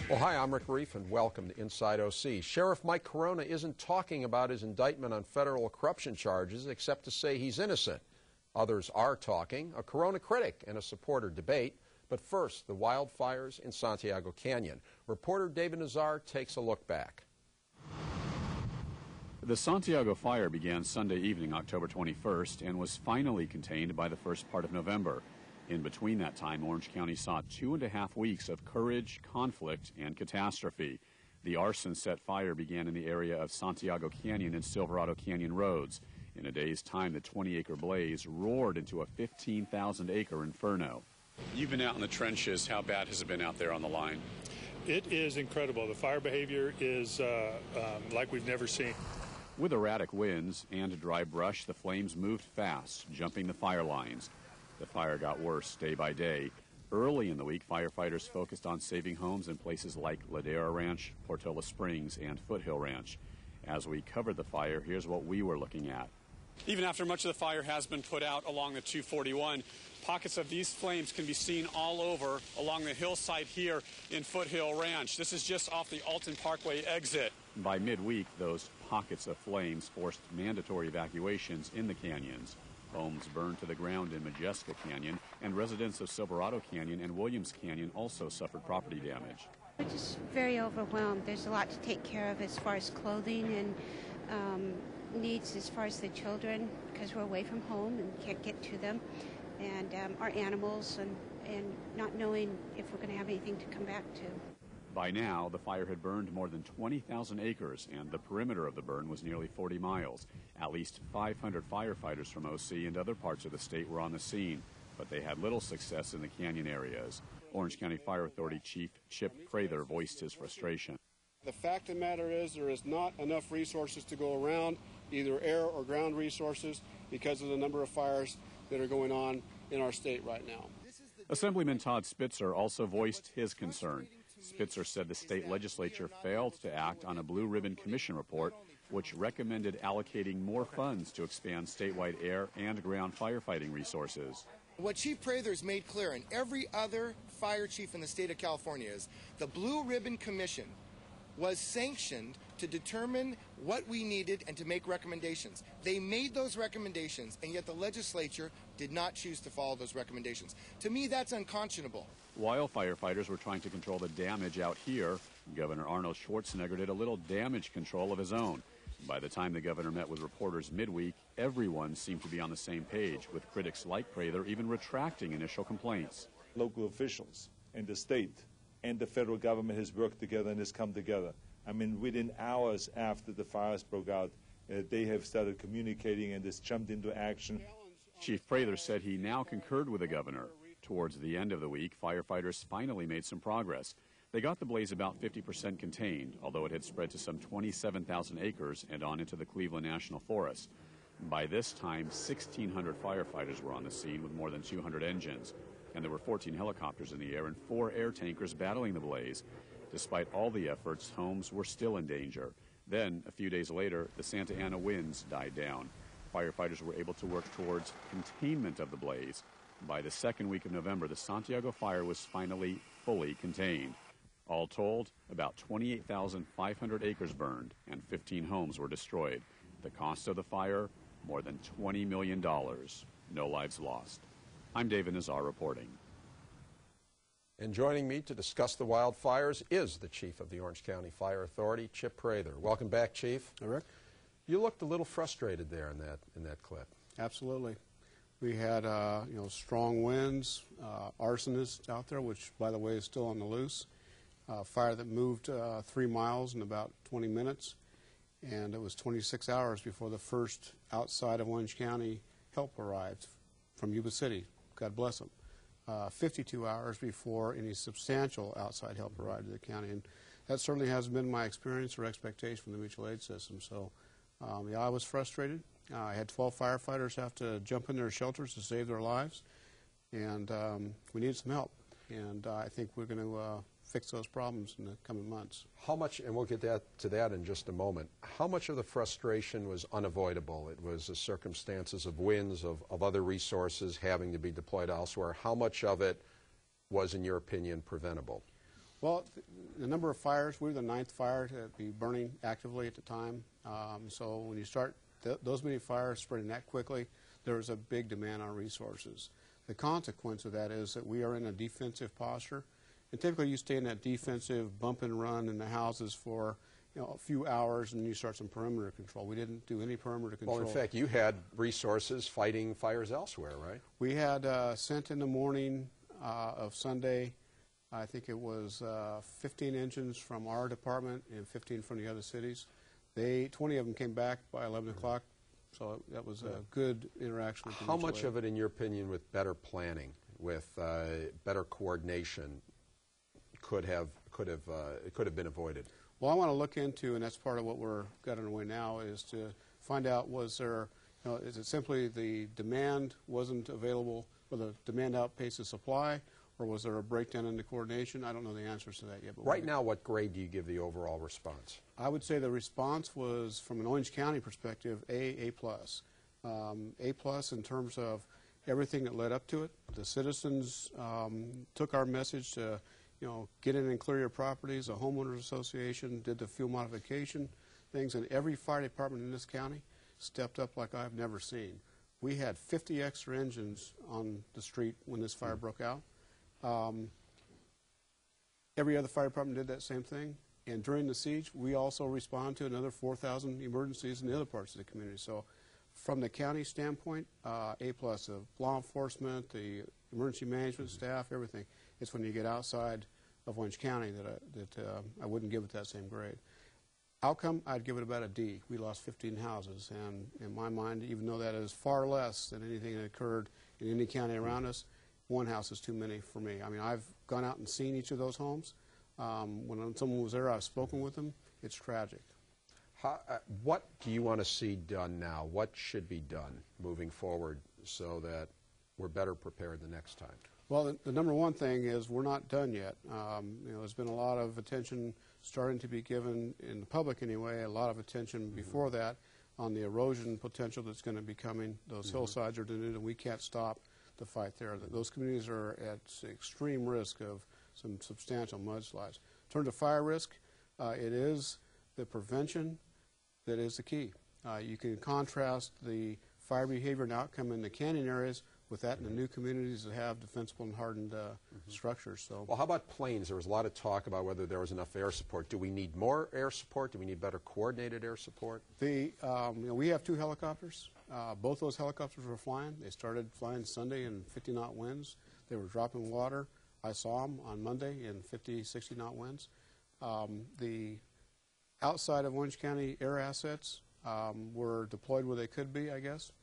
Well, hi, I'm Rick Reiff, and welcome to Inside OC. Sheriff Mike Corona isn't talking about his indictment on federal corruption charges, except to say he's innocent. Others are talking, a Corona critic and a supporter debate. But first, the wildfires in Santiago Canyon. Reporter David Nazar takes a look back. The Santiago fire began Sunday evening, October 21st, and was finally contained by the first part of November. In between that time, Orange County saw 2.5 weeks of courage, conflict, and catastrophe. The arson-set fire began in the area of Santiago Canyon and Silverado Canyon roads. In a day's time, the 20-acre blaze roared into a 15,000-acre inferno. You've been out in the trenches. How bad has it been out there on the line? It is incredible. The fire behavior is like we've never seen. With erratic winds and dry brush, the flames moved fast, jumping the fire lines. The fire got worse day by day. Early in the week, firefighters focused on saving homes in places like Ladera Ranch, Portola Springs, and Foothill Ranch. As we covered the fire, here's what we were looking at. Even after much of the fire has been put out along the 241, pockets of these flames can be seen all over along the hillside here in Foothill Ranch. This is just off the Alton Parkway exit. By midweek, those pockets of flames forced mandatory evacuations in the canyons. Homes burned to the ground in Majeska Canyon, and residents of Silverado Canyon and Williams Canyon also suffered property damage. We're just very overwhelmed. There's a lot to take care of as far as clothing and needs as far as the children, because we're away from home and can't get to them, and our animals, and not knowing if we're going to have anything to come back to. By now, the fire had burned more than 20,000 acres, and the perimeter of the burn was nearly 40 miles. At least 500 firefighters from OC and other parts of the state were on the scene, but they had little success in the canyon areas. Orange County Fire Authority Chief Chip Prather voiced his frustration. The fact of the matter is there is not enough resources to go around, either air or ground resources, because of the number of fires that are going on in our state right now. Assemblyman Todd Spitzer also voiced his concern. Spitzer said the state legislature failed to act on a Blue Ribbon Commission report, which recommended allocating more funds to expand statewide air and ground firefighting resources. What Chief Prather has made clear, and every other fire chief in the state of California, is the Blue Ribbon Commission was sanctioned to determine what we needed and to make recommendations. They made those recommendations, and yet the legislature did not choose to follow those recommendations. To me, that's unconscionable. While firefighters were trying to control the damage out here, Governor Arnold Schwarzenegger did a little damage control of his own. By the time the governor met with reporters midweek, everyone seemed to be on the same page, with critics like Prather even retracting initial complaints. Local officials in the state and the federal government has worked together and has come together. I mean, within hours after the fires broke out, they have started communicating and has jumped into action. Chief Prather said he now concurred with the governor. Towards the end of the week, firefighters finally made some progress. They got the blaze about 50% contained, although it had spread to some 27,000 acres and on into the Cleveland National Forest. By this time, 1,600 firefighters were on the scene with more than 200 engines, and there were 14 helicopters in the air and 4 air tankers battling the blaze. Despite all the efforts, homes were still in danger. Then, a few days later, the Santa Ana winds died down. Firefighters were able to work towards containment of the blaze. By the second week of November, the Santiago fire was finally fully contained. All told, about 28,500 acres burned and 15 homes were destroyed. The cost of the fire, more than $20 million. No lives lost. I'm David Nazar reporting. And joining me to discuss the wildfires is the chief of the Orange County Fire Authority, Chip Prather. Welcome back, Chief. Hi, Rick. You looked a little frustrated there in that clip. Absolutely. We had strong winds, arsonists out there, which, by the way, is still on the loose. Fire that moved 3 miles in about 20 minutes, and it was 26 hours before the first outside of Orange County help arrived from Yuba City. God bless them. 52 hours before any substantial outside help arrived to the county, and that certainly hasn't been my experience or expectation from the mutual aid system. So, yeah, I was frustrated. I had 12 firefighters have to jump in their shelters to save their lives, and we needed some help. And I think we're going to fix those problems in the coming months. How much, and we'll get to that in just a moment, how much of the frustration was unavoidable? It was the circumstances of winds, of other resources having to be deployed elsewhere. How much of it was, in your opinion, preventable? Well, the number of fires, we were the 9th fire to be burning actively at the time. So when you start those many fires spreading that quickly, there is a big demand on resources. The consequence of that is that we are in a defensive posture. And typically you stay in that defensive bump and run in the houses for a few hours and you start some perimeter control. We didn't do any perimeter control. Well, in fact, you had resources fighting fires elsewhere, right? We had sent in the morning of Sunday, I think it was 15 engines from our department and 15 from the other cities. 20 of them came back by 11 o'clock, so that was a good interaction. How much of it, in your opinion, with better planning, with better coordination, could have been avoided? Well, I want to look into, and that's part of what we're got underway now, is to find out, was there, is it simply the demand wasn't available, or the demand outpaced the supply, or was there a breakdown in the coordination? I don't know the answers to that yet. But right now, what grade do you give the overall response? I would say the response was, from an Orange County perspective, A+. A+ in terms of everything that led up to it. The citizens took our message to, get in and clear your properties. The homeowners association did the fuel modification things, and every fire department in this county stepped up like I've never seen. We had 50 extra engines on the street when this fire broke out. Every other fire department did that same thing. And during the siege, we also responded to another 4,000 emergencies in the other parts of the community. So from the county standpoint, A+, of law enforcement, the emergency management staff, everything. It's when you get outside of Orange County that I wouldn't give it that same grade. Outcome, I'd give it about a D. We lost 15 houses, and in my mind, even though that is far less than anything that occurred in any county around us, one house is too many for me. I mean, I've gone out and seen each of those homes. When someone was there, I've spoken with them. It's tragic. What do you want to see done now? What should be done moving forward so that we're better prepared the next time? Well, the number one thing is we're not done yet. There's been a lot of attention starting to be given, in the public anyway, a lot of attention before that on the erosion potential that's going to be coming. Those hillsides are denuded, and we can't stop the fight there. Those communities are at extreme risk of some substantial mudslides. In terms of fire risk, it is the prevention that is the key. You can contrast the fire behavior and outcome in the canyon areas with that in the new communities that have defensible and hardened structures. So, well, how about planes? There was a lot of talk about whether there was enough air support. Do we need more air support? Do we need better coordinated air support? We have 2 helicopters. Both those helicopters were flying. They started flying Sunday in 50-knot winds. They were dropping water. I saw them on Monday in 50, 60-knot winds. The outside of Orange County air assets were deployed where they could be, I guess.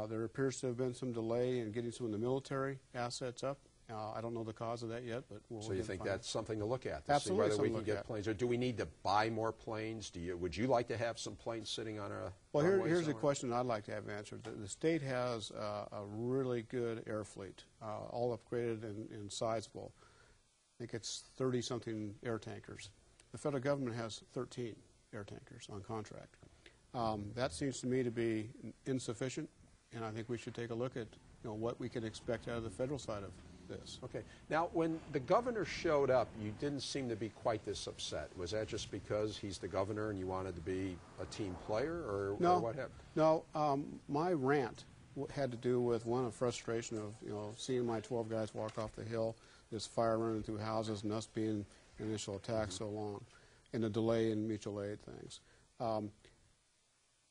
There appears to have been some delay in getting some of the military assets up. I don't know the cause of that yet, but we'll So you think that's something to look at? To Absolutely, see whether we can get planes, or do we need to buy more planes? Would you like to have some planes sitting on a Well, runway here's a somewhere? question I'd like to have answered. The state has a really good air fleet, all upgraded and sizable. I think it's 30-something air tankers. The federal government has 13 air tankers on contract. That seems to me to be insufficient, and I think we should take a look at what we can expect out of the federal side of this. Okay. Now, when the governor showed up, you didn't seem to be quite this upset. Was that just because he's the governor and you wanted to be a team player, or what happened? No. My rant had to do with, one, a frustration of seeing my 12 guys walk off the hill, this fire running through houses, and us being an initial attack so long, and the delay in mutual aid things.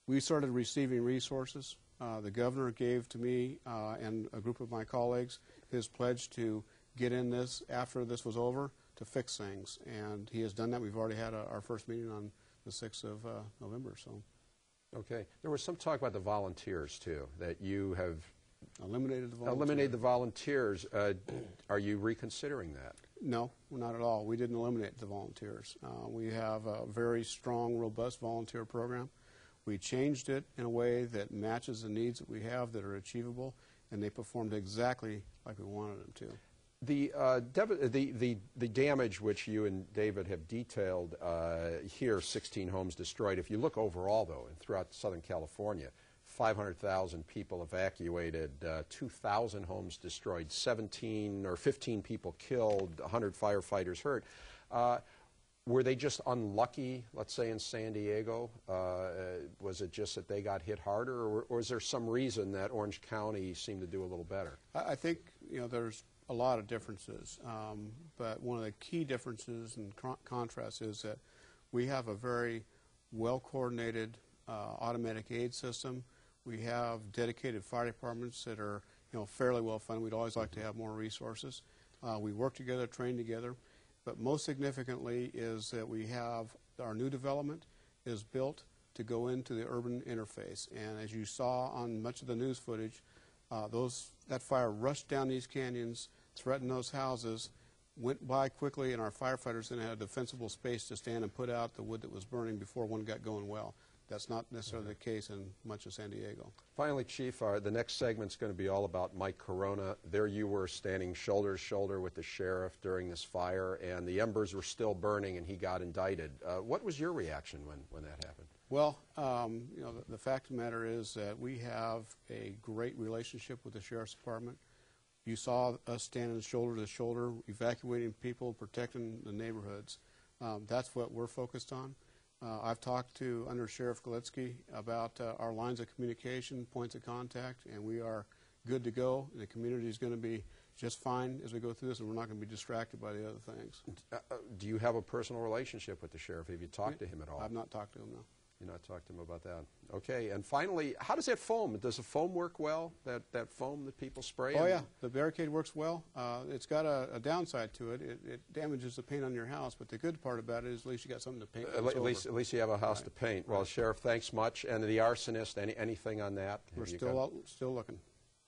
We started receiving resources. The governor gave to me and a group of my colleagues his pledge to get in this after this was over to fix things, and he has done that. We've already had our first meeting on the 6th of November. So, okay. There was some talk about the volunteers too, that you have eliminated the volunteers. Eliminated the volunteers. Are you reconsidering that? No, not at all. We didn't eliminate the volunteers. We have a very strong, robust volunteer program. We changed it in a way that matches the needs that we have that are achievable, and they performed exactly like we wanted them to. The damage which you and David have detailed here, 16 homes destroyed. If you look overall, though, and throughout Southern California, 500,000 people evacuated, 2,000 homes destroyed, 17 or 15 people killed, 100 firefighters hurt. Were they just unlucky, let's say in San Diego? Was it just that they got hit harder, or is there some reason that Orange County seemed to do a little better? I think, you know, there's a lot of differences, but one of the key differences and contrast is that we have a very well-coordinated automatic aid system. We have dedicated fire departments that are, you know, fairly well funded. We'd always like to have more resources. We work together, train together. But most significantly is that we have our new development is built to go into the urban interface. And as you saw on much of the news footage, that fire rushed down these canyons, threatened those houses, went by quickly, and our firefighters then had a defensible space to stand and put out the wood that was burning before one got going well. That's not necessarily the case in much of San Diego. Finally, Chief, the next segment's going to be all about Mike Corona. There you were standing shoulder to shoulder with the sheriff during this fire, and the embers were still burning, and he got indicted. What was your reaction when that happened? Well, you know, the fact of the matter is that we have a great relationship with the Sheriff's Department. You saw us standing shoulder to shoulder, evacuating people, protecting the neighborhoods. That's what we're focused on. I've talked to Under Sheriff Galitsky about our lines of communication, points of contact, and we are good to go. The community is going to be just fine as we go through this, and we're not going to be distracted by the other things. Do you have a personal relationship with the sheriff? Have you talked to him at all? I've not talked to him, no. You've not talked to him about that. Okay, and finally, how does that foam? Does the foam work well, that foam that people spray? Oh, yeah. The barricade works well. It's got a downside to it. It damages the paint on your house, but the good part about it is at least you got something to paint. At least you have a house to paint. Well, Sheriff, thanks much. And the arsonist, anything on that? We're still looking.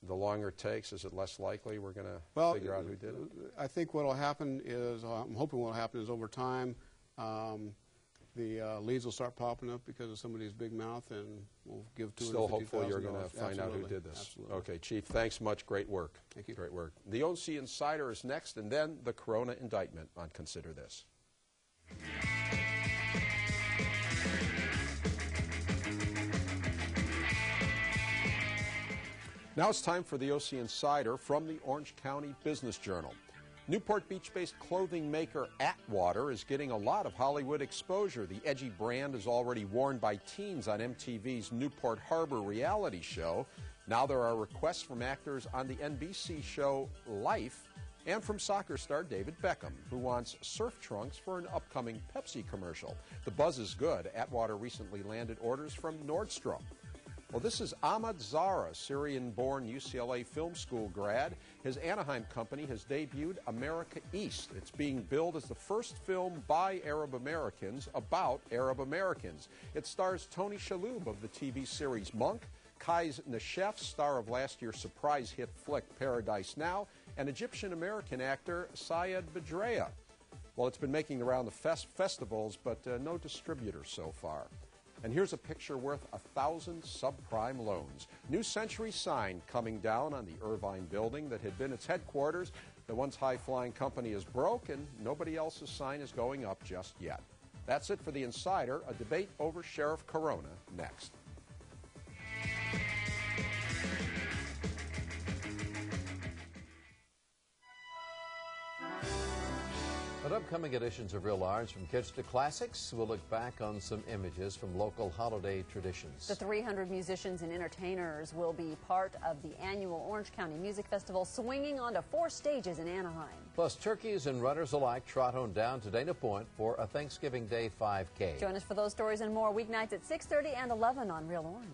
The longer it takes, is it less likely we're going to figure out who did it? I think what will happen is, I'm hoping what will happen is over time, the leads will start popping up because of somebody's big mouth, and we'll give $250,000. Still hopeful you're going to find out who did this. Absolutely. Okay, Chief, thanks much. Great work. Thank you. Great work. The OC Insider is next, and then the Corona indictment on Consider This. Now it's time for the OC Insider from the Orange County Business Journal. Newport Beach-based clothing maker Atwater is getting a lot of Hollywood exposure. The edgy brand is already worn by teens on MTV's Newport Harbor reality show. Now there are requests from actors on the NBC show Life and from soccer star David Beckham, who wants surf trunks for an upcoming Pepsi commercial. The buzz is good. Atwater recently landed orders from Nordstrom. Well, this is Ahmad Zara, Syrian-born UCLA Film School grad. His Anaheim company has debuted America East. It's being billed as the first film by Arab Americans about Arab Americans. It stars Tony Shalhoub of the TV series Monk, Kais Nashef, star of last year's surprise hit flick Paradise Now, and Egyptian-American actor Syed Bedreya. Well, it's been making the round of festivals, but no distributor so far. And here's a picture worth 1,000 subprime loans. New Century sign coming down on the Irvine building that had been its headquarters. The once high-flying company is broke, and nobody else's sign is going up just yet. That's it for the Insider. A debate over Sheriff Corona next. On upcoming editions of Real Orange, from kids to classics, we'll look back on some images from local holiday traditions. The 300 musicians and entertainers will be part of the annual Orange County Music Festival, swinging onto 4 stages in Anaheim. Plus, turkeys and runners alike trot on down to Dana Point for a Thanksgiving Day 5K. Join us for those stories and more weeknights at 6:30 and 11 on Real Orange.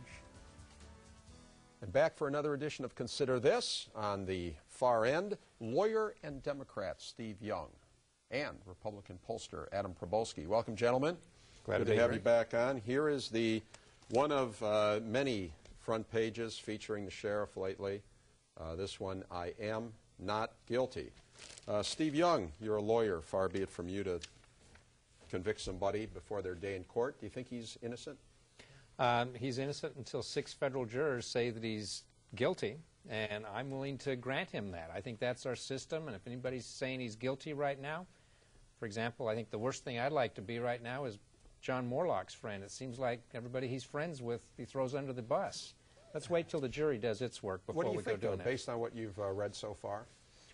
And back for another edition of Consider This. On the far end, lawyer and Democrat Steve Young and Republican pollster Adam Probolsky. Welcome, gentlemen. Glad to have you back on. Here is the one of many front pages featuring the sheriff lately. This one, I am not guilty. Steve Young, you're a lawyer. Far be it from you to convict somebody before their day in court. Do you think he's innocent? He's innocent until 6 federal jurors say that he's guilty, and I'm willing to grant him that. I think that's our system, and if anybody's saying he's guilty right now, for example, I think the worst thing I'd like to be right now is John Morlock's friend. It seems like everybody he's friends with, he throws under the bus. Let's wait till the jury does its work before we go doing that. What do you think, though, based on what you've read so far?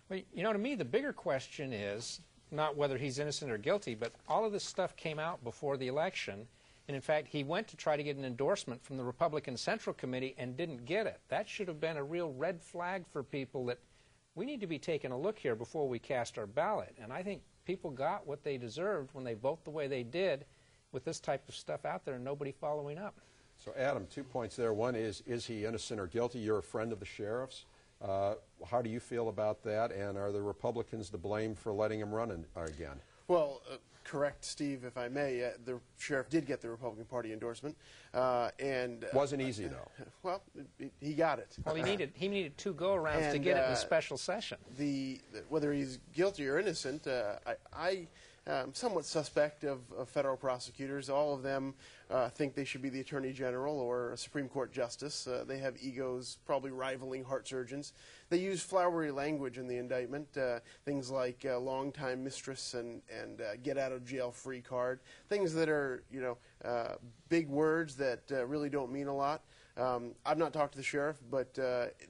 Well, you know, to me, the bigger question is not whether he's innocent or guilty, but all of this stuff came out before the election. And, in fact, he went to try to get an endorsement from the Republican Central Committee and didn't get it. That should have been a real red flag for people that we need to be taking a look here before we cast our ballot. And I think people got what they deserved when they vote the way they did with this type of stuff out there and nobody following up. So, Adam, 2 points there. One is he innocent or guilty? You're a friend of the sheriff's. How do you feel about that? And are the Republicans to blame for letting him run again? Well, correct, Steve, if I may. The sheriff did get the Republican Party endorsement, and wasn't easy though. Well, he got it. Well, he needed 2 go-arounds to get it in a special session. Whether he's guilty or innocent, I'm somewhat suspect of federal prosecutors. All of them think they should be the Attorney General or a Supreme Court Justice. They have egos probably rivaling heart surgeons. They use flowery language in the indictment, things like longtime mistress and get-out-of-jail-free card, things that are, big words that really don't mean a lot. I've not talked to the sheriff, but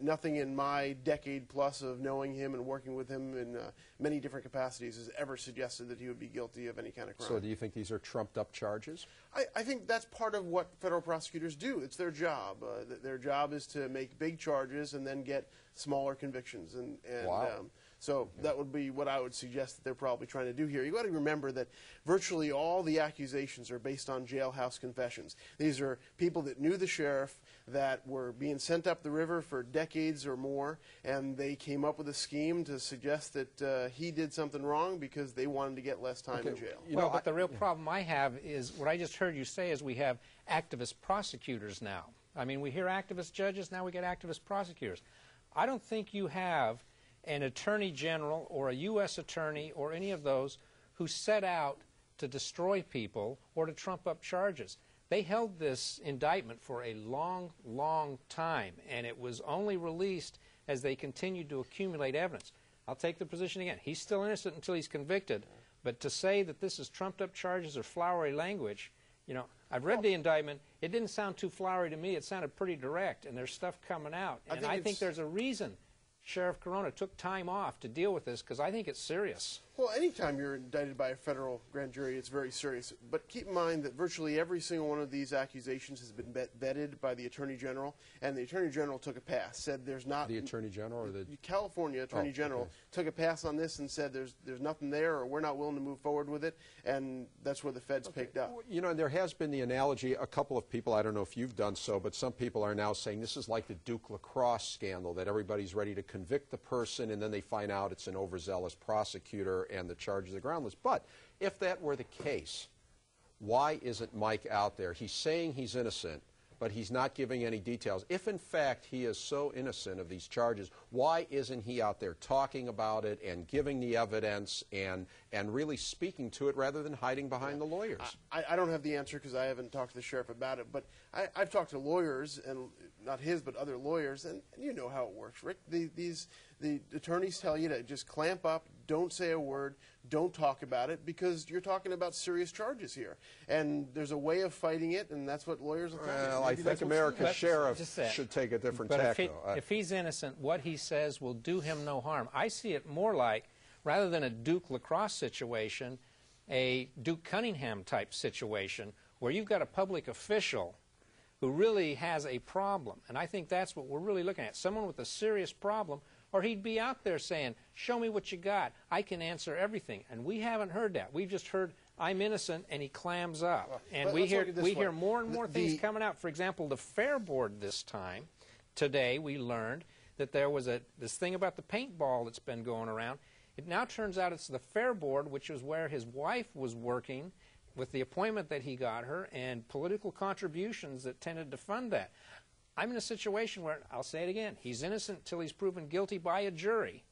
nothing in my decade-plus of knowing him and working with him in many different capacities has ever suggested that he would be guilty of any kind of crime. So do you think these are trumped-up charges? I think that's part of what federal prosecutors do. It's their job. Their job is to make big charges and then get smaller convictions. Wow. So that would be what I would suggest that they're probably trying to do here. You've got to remember that virtually all the accusations are based on jailhouse confessions. These are people that knew the sheriff, that were being sent up the river for decades or more, and they came up with a scheme to suggest that he did something wrong because they wanted to get less time in jail. But the real problem I have is what I just heard you say is we have activist prosecutors now. I mean, we hear activist judges, now we get activist prosecutors. I don't think you have an attorney general or a U.S. attorney or any of those who set out to destroy people or to trump up charges. They held this indictment for a long, long time, and it was only released as they continued to accumulate evidence. I'll take the position again. He's still innocent until he's convicted, but to say that this is trumped up charges or flowery language, I've read the indictment. It didn't sound too flowery to me. It sounded pretty direct, and there's stuff coming out. And I think there's a reason Sheriff Corona took time off to deal with this, because I think it's serious. Well, anytime you're indicted by a federal grand jury, it's very serious. But keep in mind that virtually every single one of these accusations has been vetted by the Attorney General, and the Attorney General took a pass, said there's not... The Attorney General or the... California Attorney General took a pass on this and said there's nothing there, or we're not willing to move forward with it, and that's where the feds picked up. And there has been the analogy, a couple of people, I don't know if you've done so, but some people are now saying this is like the Duke lacrosse scandal, that everybody's ready to convict the person, and then they find out it's an overzealous prosecutor and the charges are groundless. But if that were the case, why isn't Mike out there? He's saying he's innocent, but he's not giving any details. If, in fact, he is so innocent of these charges, why isn't he out there talking about it and giving the evidence and really speaking to it rather than hiding behind the lawyers? I don't have the answer because I haven't talked to the sheriff about it, but I've talked to lawyers, and not his, but other lawyers, and you know how it works, Rick. The attorneys tell you to just clamp up, don't say a word, don't talk about it, because you're talking about serious charges here. And there's a way of fighting it, and that's what lawyers will tell you. Well, I think America's sheriff should take a different tack, though. If he's innocent, what he says will do him no harm. I see it more like, rather than a Duke lacrosse situation, a Duke Cunningham type situation, where you've got a public official who really has a problem. And I think that's what we're really looking at. Someone with a serious problem, or he'd be out there saying, show me what you got. I can answer everything. And we haven't heard that. We've just heard, I'm innocent, and he clams up. And we hear more and more things coming out. For example, the Fair Board this time, today, we learned that there was this thing about the paintball that's been going around. It now turns out it's the Fair Board, which is where his wife was working, with the appointment that he got her, and political contributions that tended to fund that. I'm in a situation where, I'll say it again, he's innocent until he's proven guilty by a jury.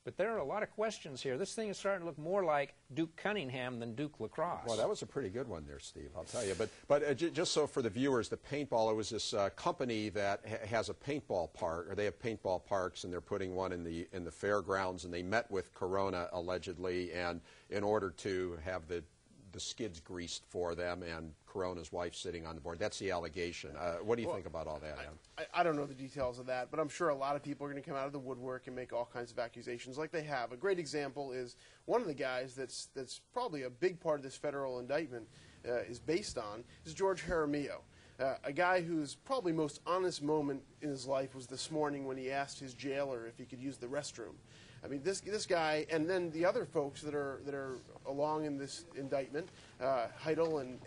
But there are a lot of questions here. This thing is starting to look more like Duke Cunningham than Duke lacrosse. Well, that was a pretty good one there, Steve, I'll tell you. But just so for the viewers, the paintball, it was this company that has a paintball park, or they have paintball parks, and they're putting one in the fairgrounds, and they met with Corona, allegedly, and in order to have the the skids greased for them and Corona's wife sitting on the board. That's the allegation. What do you think about all that, Adam? I don't know the details of that, but I'm sure a lot of people are going to come out of the woodwork and make all kinds of accusations like they have. A great example is one of the guys that's probably a big part of this federal indictment is based on is George Jaramillo. A guy whose probably most honest moment in his life was this morning when he asked his jailer if he could use the restroom. I mean, this guy, and then the other folks that are along in this indictment, Heidel and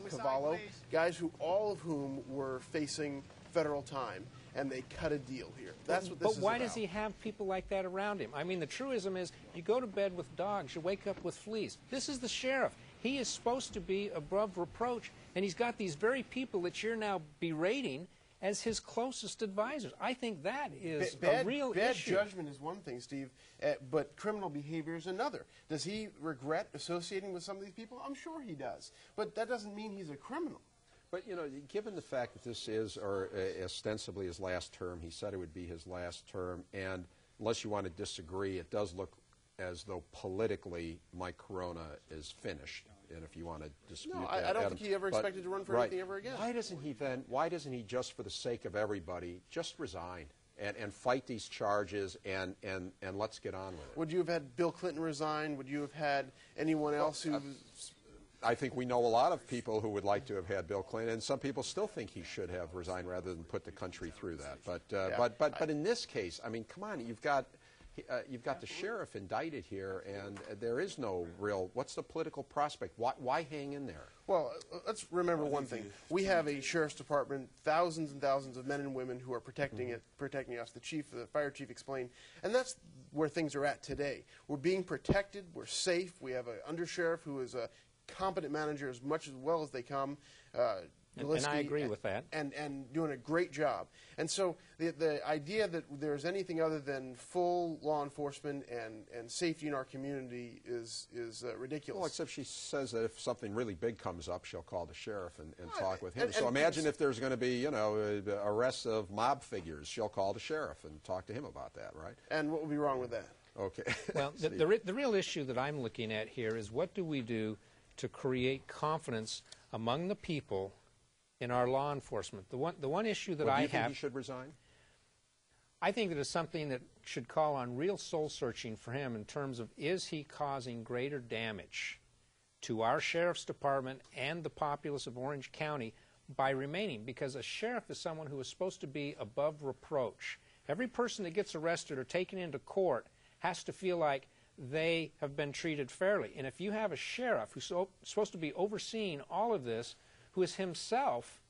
Cavallo, guys who all of whom were facing federal time, and they cut a deal here. That's what this is about. But why does he have people like that around him? I mean, the truism is you go to bed with dogs, you wake up with fleas. This is the sheriff. He is supposed to be above reproach, and he's got these very people that you're now berating as his closest advisors. I think that is a real issue. Bad judgment is one thing, Steve, but criminal behavior is another. Does he regret associating with some of these people? I'm sure he does. But that doesn't mean he's a criminal. But, you know, given the fact that this is ostensibly his last term, he said it would be his last term, and unless you want to disagree, it does look as though politically Mike Corona is finished. And if you want to dispute that, I don't think he ever expected to run for anything ever again. Why doesn't he just for the sake of everybody, just resign and fight these charges and let's get on with it? Would you have had Bill Clinton resign? Would you have had anyone else who... I think we know a lot of people who would like to have had Bill Clinton, and some people still think he should have resigned rather than put the country through that. But in this case, I mean, come on, you've got the sheriff indicted here, and there is no real, what's the political prospect? Why hang in there? Well, let's remember one thing. We have a sheriff's department, thousands and thousands of men and women who are protecting us. The fire chief explained, and that's where things are at today. We're being protected. We're safe. We have an undersheriff who is a competent manager as well as they come. And I agree with that. And doing a great job. And so the idea that there's anything other than full law enforcement and safety in our community is ridiculous. Well, except she says that if something really big comes up, she'll call the sheriff and talk with him. So imagine if there's going to be, you know, arrests of mob figures, she'll call the sheriff and talk to him about that, right? And what would be wrong with that? Okay. Well, the real issue that I'm looking at here is what do we do to create confidence among the people in our law enforcement. The one issue that I have... Do you think he should resign? I think that it's something that should call on real soul searching for him in terms of is he causing greater damage to our sheriff's department and the populace of Orange County by remaining, because a sheriff is someone who is supposed to be above reproach. Every person that gets arrested or taken into court has to feel like they have been treated fairly. And if you have a sheriff who's supposed to be overseeing all of this, who is himself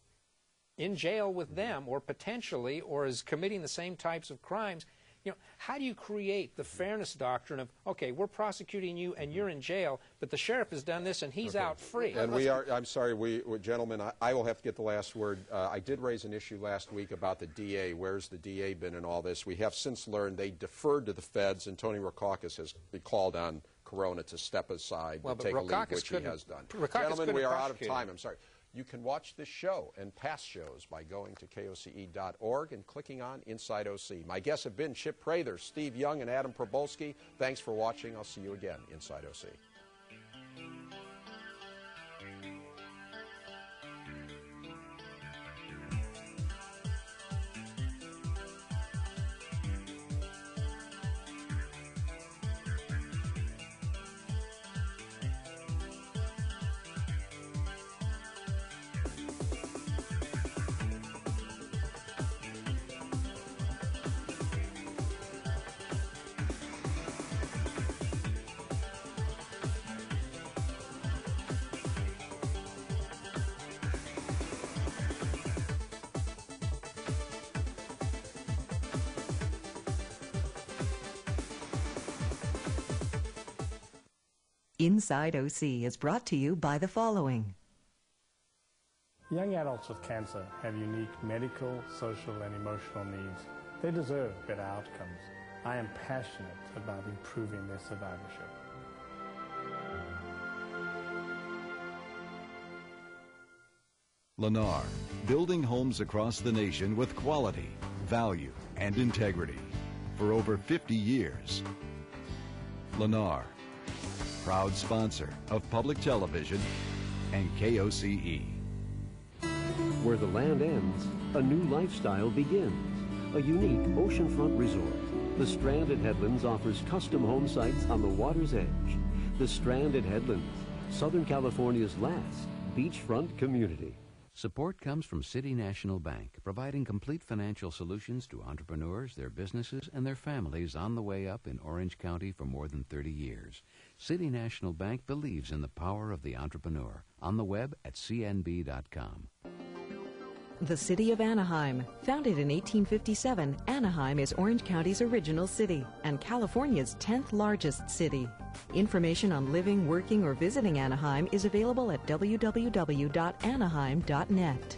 in jail with them or potentially or is committing the same types of crimes, you know, how do you create the fairness doctrine of, okay, we're prosecuting you and you're in jail, but the sheriff has done this and he's out free? And we are, I'm sorry, gentlemen, I will have to get the last word. I did raise an issue last week about the DA. Where's the DA been in all this? We have since learned they deferred to the feds, and Tony Roukakis has called on Corona to step aside and take a lead, which he has done. Gentlemen, we are out of time. I'm sorry. You can watch this show and past shows by going to KOCE.org and clicking on Inside OC. My guests have been Chip Prather, Steve Young, and Adam Probolsky. Thanks for watching. I'll see you again Inside OC. Inside OC is brought to you by the following. Young adults with cancer have unique medical, social, and emotional needs. They deserve better outcomes. I am passionate about improving their survivorship. Lennar, building homes across the nation with quality, value, and integrity for over 50 years. Lennar, proud sponsor of public television and KOCE. Where the land ends, a new lifestyle begins. A unique oceanfront resort. The Strand at Headlands offers custom home sites on the water's edge. The Strand at Headlands, Southern California's last beachfront community. Support comes from City National Bank, providing complete financial solutions to entrepreneurs, their businesses, and their families on the way up in Orange County for more than 30 years. City National Bank believes in the power of the entrepreneur. On the web at cnb.com. The City of Anaheim. Founded in 1857, Anaheim is Orange County's original city and California's 10th largest city. Information on living, working, or visiting Anaheim is available at www.anaheim.net.